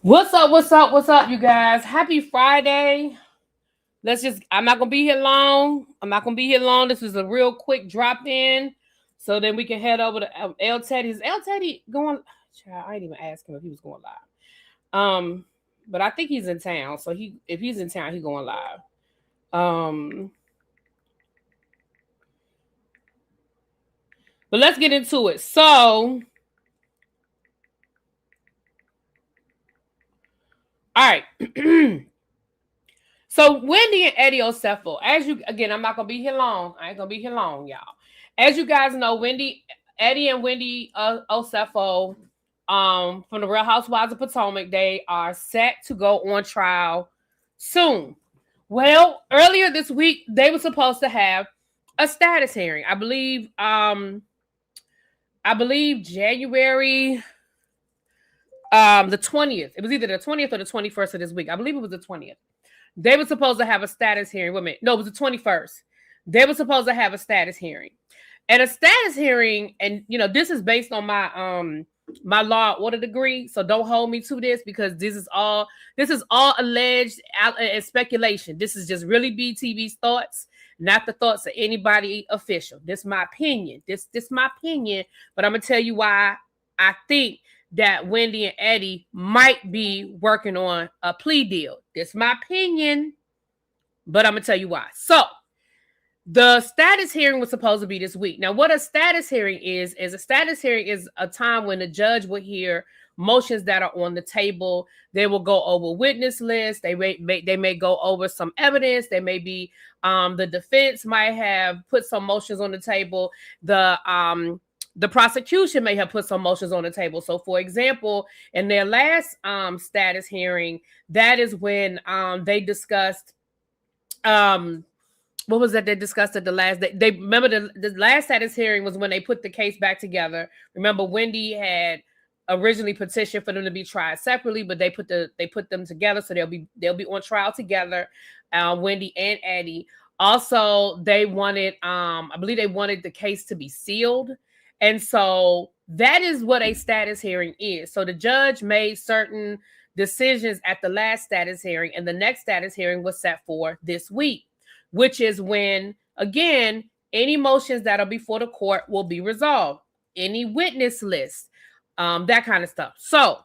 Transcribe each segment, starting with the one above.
What's up? What's up? What's up, you guys? Happy Friday. I'm not going to be here long. This is a real quick drop in. So then we can head over to L Teddy. Is L Teddy going? Child, I didn't even ask him if he was going live. But I think he's in town. So if he's in town, he's going live. But let's get into it. So, all right. So Wendy and Eddie Osefo, I'm not gonna be here long. I ain't gonna be here long, y'all. As you guys know, Eddie and Wendy Osefo, from the Real Housewives of Potomac, they are set to go on trial soon. Well, earlier this week, they were supposed to have a status hearing. I believe January the 20th. It was either the 20th or the 21st of this week. I believe it was the 20th. They were supposed to have a status hearing. Wait a minute. No, it was the 21st. They were supposed to have a status hearing. And a status hearing, and this is based on my my law and order degree. So don't hold me to this because this is all alleged and speculation. This is just really BTV's thoughts, not the thoughts of anybody official. This is my opinion. This my opinion, but I'm gonna tell you why I think that Wendy and Eddie might be working on a plea deal. This is my opinion, but I'm going to tell you why. So, the status hearing was supposed to be this week. Now, what a status hearing is a time when the judge will hear motions that are on the table. They will go over witness lists. They may go over some evidence. They may be, the defense might have put some motions on the table. The prosecution may have put some motions on the table. So, for example, in their last status hearing, that is when they discussed what was that they discussed at the last day? They remember the last status hearing was when they put the case back together. Remember, Wendy had originally petitioned for them to be tried separately, but they put them together, so they'll be on trial together. Wendy and Eddie. Also, they wanted I believe they wanted the case to be sealed. And so that is what a status hearing is. So the judge made certain decisions at the last status hearing, and the next status hearing was set for this week, which is when, again, any motions that are before the court will be resolved, any witness list, that kind of stuff. So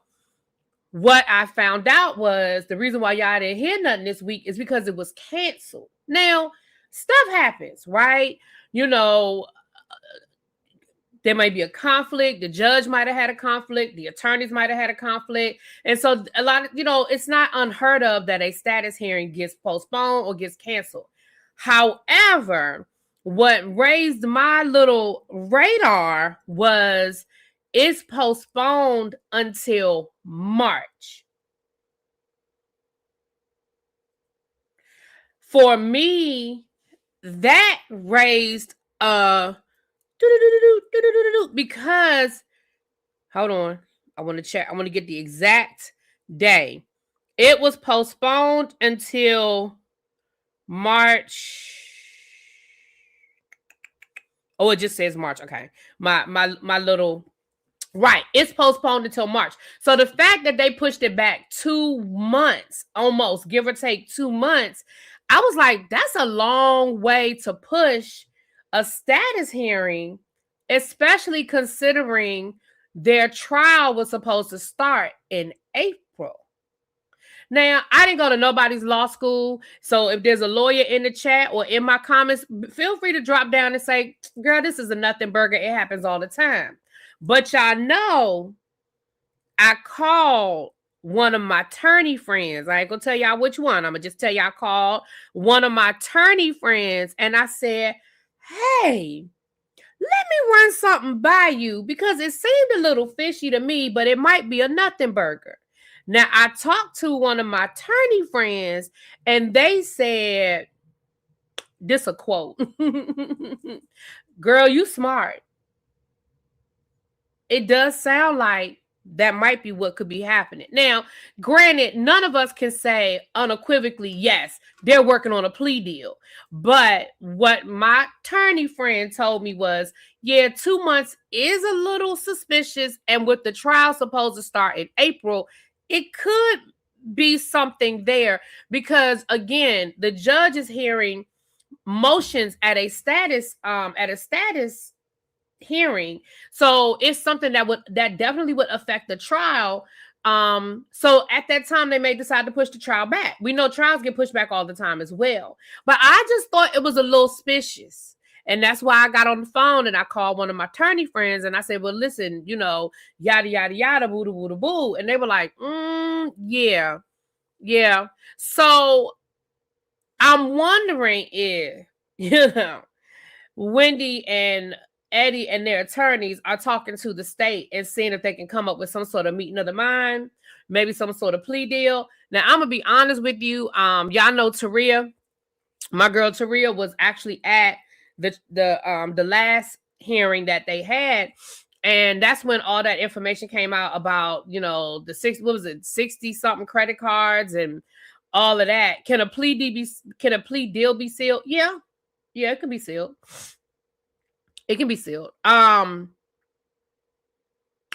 what I found out was the reason why y'all didn't hear nothing this week is because it was canceled. Now, stuff happens, right? There might be a conflict. The judge might have had a conflict. The attorneys might have had a conflict. And so a lot of, it's not unheard of that a status hearing gets postponed or gets canceled. However, what raised my little radar was it's postponed until March. For me, that raised because hold on, I want to check. I want to get the exact day. It was postponed until March. Oh, it just says March. Okay, my little right. It's postponed until March. So the fact that they pushed it back 2 months, almost give or take 2 months, I was like, that's a long way to push a status hearing, especially considering their trial was supposed to start in April. Now, I didn't go to nobody's law school, so if there's a lawyer in the chat or in my comments, feel free to drop down and say, girl, this is a nothing burger. It happens all the time. But y'all know, I called one of my attorney friends. I ain't gonna tell y'all which one. I'm gonna just tell y'all I called one of my attorney friends, and I said, hey, let me run something by you because it seemed a little fishy to me, but it might be a nothing burger. Now, I talked to one of my attorney friends, and they said, this a quote, girl, you smart. It does sound like that might be what could be happening. Now, granted, none of us can say unequivocally, yes, they're working on a plea deal. But what my attorney friend told me was, yeah, 2 months is a little suspicious. And with the trial supposed to start in April, it could be something there because again, the judge is hearing motions at a status hearing. So it's something that definitely would affect the trial. So at that time they may decide to push the trial back. We know trials get pushed back all the time as well. But I just thought it was a little suspicious. And that's why I got on the phone and I called one of my attorney friends and I said, well, listen, yada, yada, yada, boo, boo, boo, boo. And they were like, yeah. So I'm wondering if, Wendy and Eddie and their attorneys are talking to the state and seeing if they can come up with some sort of meeting of the mind, maybe some sort of plea deal. Now, I'm gonna be honest with you. Y'all know Taria, my girl Taria was actually at the last hearing that they had. And that's when all that information came out about, the 60 something credit cards and all of that. Can a plea deal be sealed? Yeah, it can be sealed. It can be sealed.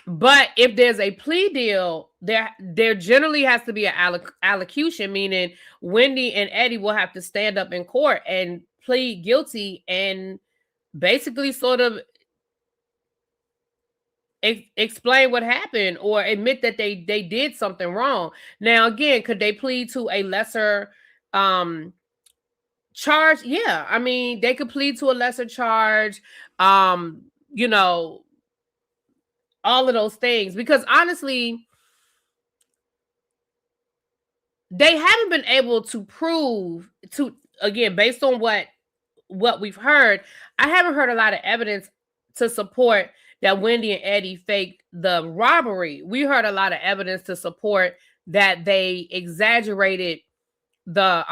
But if there's a plea deal, there generally has to be an allocution, meaning Wendy and Eddie will have to stand up in court and plead guilty and basically sort of explain what happened or admit that they did something wrong. Now, again, could they plead to a lesser charge? Yeah, I mean, they could plead to a lesser charge. All of those things, because honestly, they haven't been able to prove again, based on what we've heard, I haven't heard a lot of evidence to support that Wendy and Eddie faked the robbery. We heard a lot of evidence to support that they exaggerated the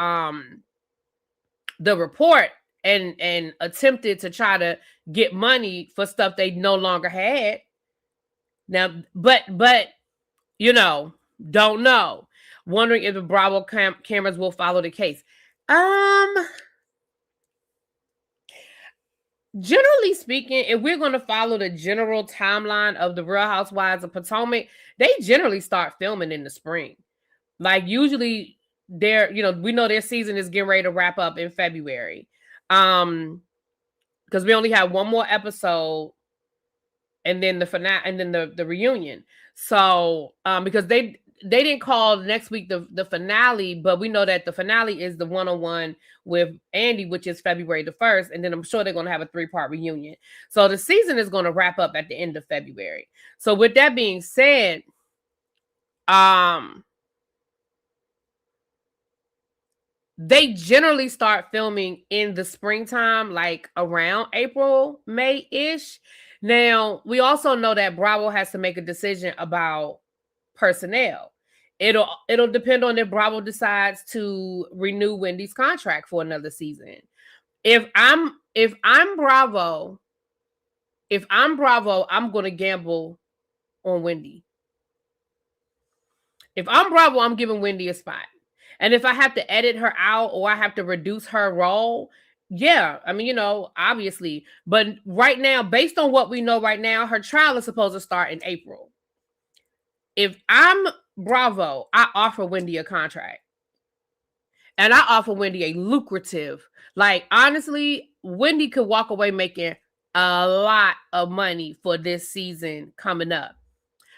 report and attempted to try to get money for stuff they no longer had. Now, but don't know. Wondering if the Bravo cameras will follow the case. Generally speaking, if we're going to follow the general timeline of the Real Housewives of Potomac, they generally start filming in the spring. Like usually we know their season is getting ready to wrap up in February. Because we only have one more episode and then the finale and then the reunion. So, because they didn't call next week the finale, but we know that the finale is the one-on-one with Andy, which is February the 1st. And then I'm sure they're going to have a 3-part reunion. So the season is going to wrap up at the end of February. So with that being said, they generally start filming in the springtime, like around April, May-ish. Now, we also know that Bravo has to make a decision about personnel. It'll depend on if Bravo decides to renew Wendy's contract for another season. If I'm Bravo, I'm going to gamble on Wendy. If I'm Bravo, I'm giving Wendy a spot. And if I have to edit her out or I have to reduce her role, yeah, I mean, obviously. But right now, based on what we know right now, her trial is supposed to start in April. If I'm Bravo, I offer Wendy a contract. And I offer Wendy a lucrative. Like, honestly, Wendy could walk away making a lot of money for this season coming up.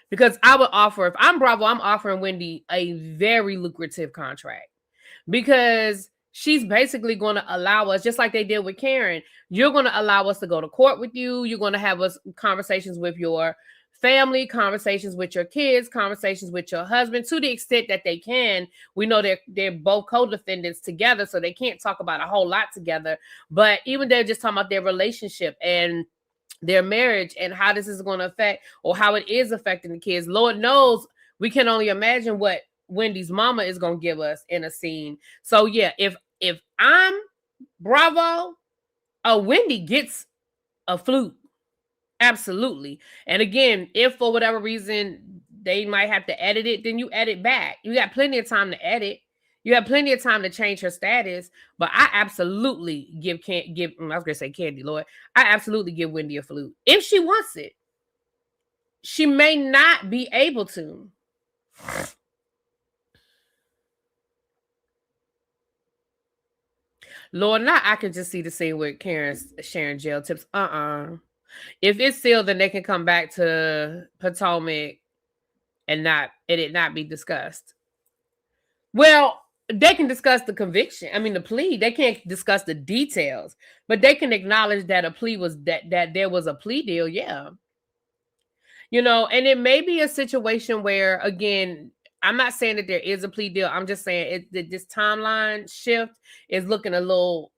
Because I would offer, if I'm Bravo, I'm offering Wendy a very lucrative contract. Because she's basically going to allow us, just like they did with Karen, you're going to allow us to go to court with you. You're going to have us conversations with your family, conversations with your kids, conversations with your husband, to the extent that they can. We know they're both co-defendants together, so they can't talk about a whole lot together. But even they're just talking about their relationship and their marriage and how this is going to affect or how it is affecting the kids. Lord knows we can only imagine what Wendy's mama is going to give us in a scene. So yeah, if I'm Bravo, Wendy gets a flute. Absolutely. And again, if for whatever reason they might have to edit it, then you edit back. You got plenty of time to edit. You have plenty of time to change her status, but I absolutely give I was gonna say Candy, Lord. I absolutely give Wendy a flute if she wants it. She may not be able to. Lord, now I can just see the scene with Karen sharing jail tips. If it's sealed, then they can come back to Potomac and it not be discussed. Well, they can discuss the conviction. I mean, the plea. They can't discuss the details, but they can acknowledge that a plea was that there was a plea deal. Yeah, and it may be a situation where, again, I'm not saying that there is a plea deal. I'm just saying that this timeline shift is looking a little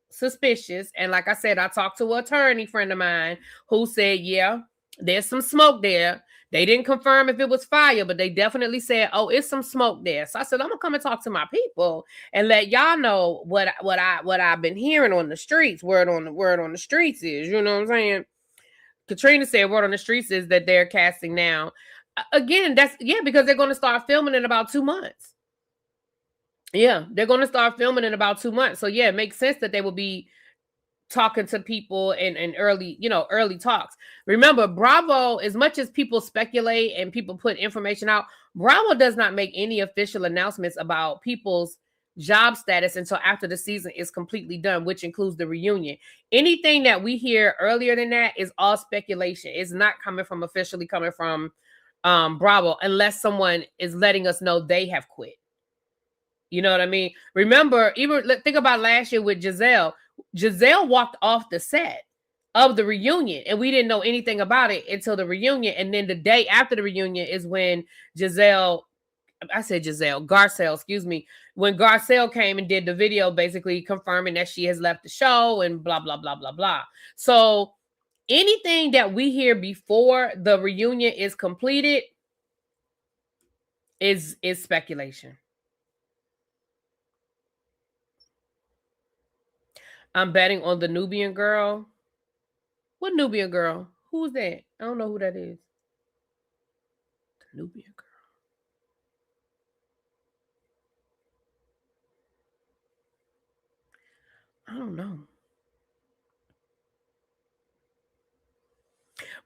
suspicious. And like I said, I talked to an attorney friend of mine who said, yeah, there's some smoke there. They didn't confirm if it was fire, but they definitely said, oh, it's some smoke there. So I said, I'm gonna come and talk to my people and let y'all know what I've been hearing on the streets. Word on the streets is, you know what I'm saying? Katrina said word on the streets is that they're casting now. Again, because they're going to start filming in about 2 months. Yeah, they're going to start filming in about 2 months. So yeah, it makes sense that they will be talking to people in early talks. Remember, Bravo, as much as people speculate and people put information out, Bravo does not make any official announcements about people's job status until after the season is completely done, which includes the reunion. Anything that we hear earlier than that is all speculation. It's not coming from Bravo, unless someone is letting us know they have quit. You know what I mean? Remember, even think about last year with Giselle. Giselle walked off the set of the reunion, and we didn't know anything about it until the reunion. And then the day after the reunion is when Garcelle, excuse me, when Garcelle came and did the video basically confirming that she has left the show and blah, blah, blah, blah, blah. So anything that we hear before the reunion is completed is speculation. I'm betting on the Nubian girl. What Nubian girl? Who's that? I don't know who that is. The Nubian girl. I don't know.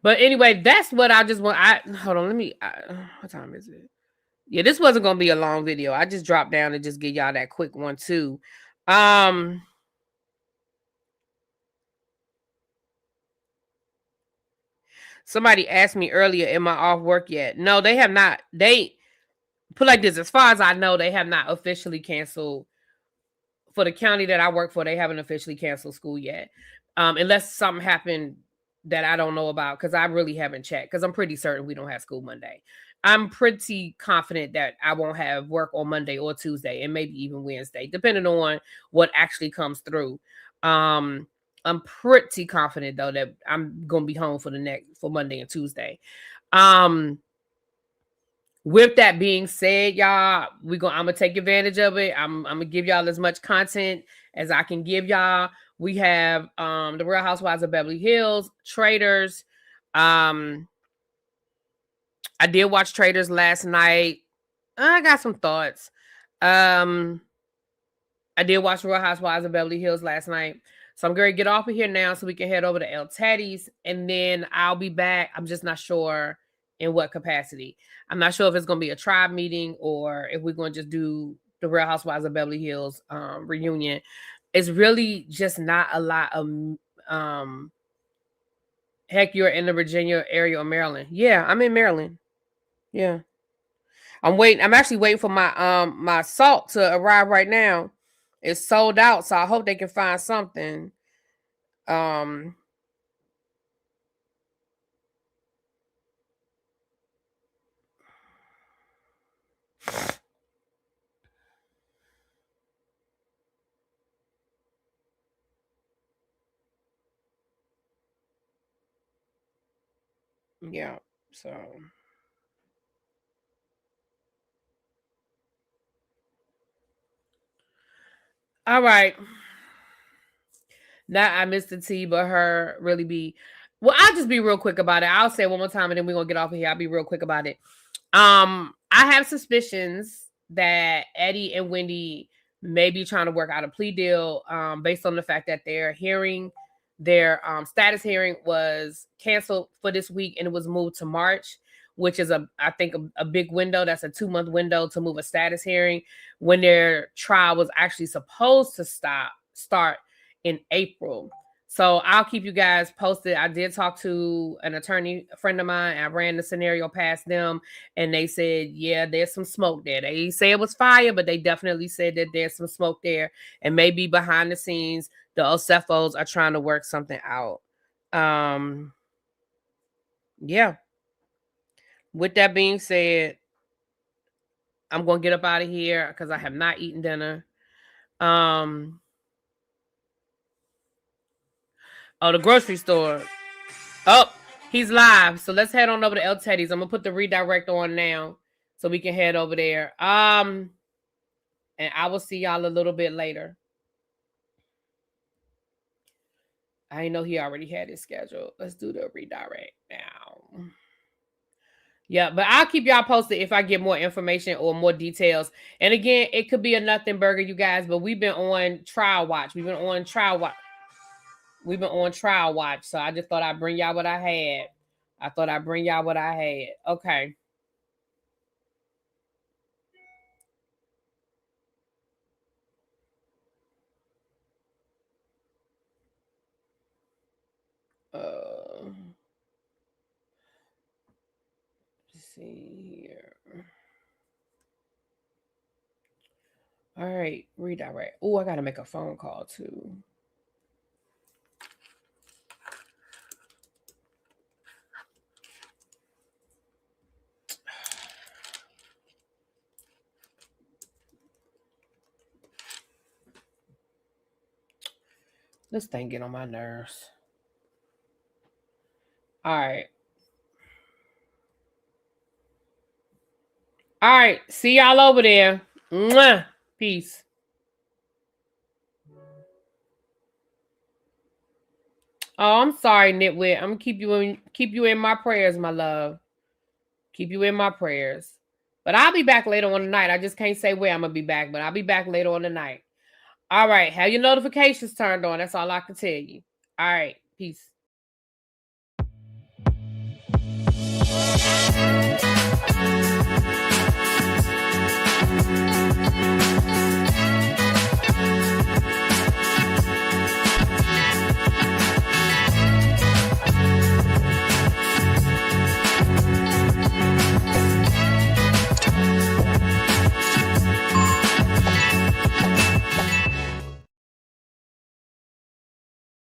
But anyway, that's what I just want. Hold on. What time is it? Yeah, this wasn't going to be a long video. I just dropped down to just give y'all that quick one too. Somebody asked me earlier, am I off work yet? No, they have not. They put like this, as far as I know, they have not officially canceled. For the county that I work for, they haven't officially canceled school yet. Unless something happened that I don't know about, because I really haven't checked, because I'm pretty certain we don't have school Monday. I'm pretty confident that I won't have work on Monday or Tuesday, and maybe even Wednesday, depending on what actually comes through. I'm pretty confident though that I'm gonna be home for Monday and Tuesday. With that being said, y'all, I'm gonna take advantage of it. I'm gonna give y'all as much content as I can give y'all. We have the Real Housewives of Beverly Hills, Traitors. I did watch Traitors last night. I got some thoughts. I did watch Real Housewives of Beverly Hills last night. So I'm going to get off of here now so we can head over to El Teddy's, and then I'll be back. I'm just not sure in what capacity. I'm not sure if it's going to be a tribe meeting or if we're going to just do the Real Housewives of Beverly Hills reunion. It's really just not a lot of heck, you're in the Virginia area or Maryland. Yeah, I'm in Maryland. Yeah. I'm actually waiting for my salt to arrive right now. It's sold out, so I hope they can find something. Yeah, so all right. Not I missed the tea, but her really be. Well, I'll just be real quick about it. I'll say it one more time, and then we're gonna get off of here. I'll be real quick about it. I have suspicions that Eddie and Wendy may be trying to work out a plea deal, based on the fact that their status hearing was canceled for this week and it was moved to March, which is I think a big window. That's a 2-month window to move a status hearing when their trial was actually supposed to start in April. So I'll keep you guys posted. I did talk to an attorney, a friend of mine. I ran the scenario past them, and they said, yeah, there's some smoke there. They say it was fire, but they definitely said that there's some smoke there. And maybe behind the scenes, the Osefos are trying to work something out. Yeah. With that being said, I'm going to get up out of here because I have not eaten dinner. Oh, the grocery store. Oh, he's live. So let's head on over to El Teddy's. I'm going to put the redirect on now so we can head over there. And I will see y'all a little bit later. I know he already had his schedule. Let's do the redirect now. Yeah, but I'll keep y'all posted if I get more information or more details. And again, it could be a nothing burger, you guys, but we've been on trial watch. We've been on trial watch. So I just thought I'd bring y'all what I had. Okay. Let's see here. All right, redirect. Oh, I gotta make a phone call too. This thing get on my nerves. All right. All right. See y'all over there. Mwah. Peace. Oh, I'm sorry, Nitwit. I'm gonna keep you in my prayers, my love. Keep you in my prayers. But I'll be back later on tonight. I just can't say where I'm gonna be back, but I'll be back later on tonight. All right. Have your notifications turned on. That's all I can tell you. All right. Peace.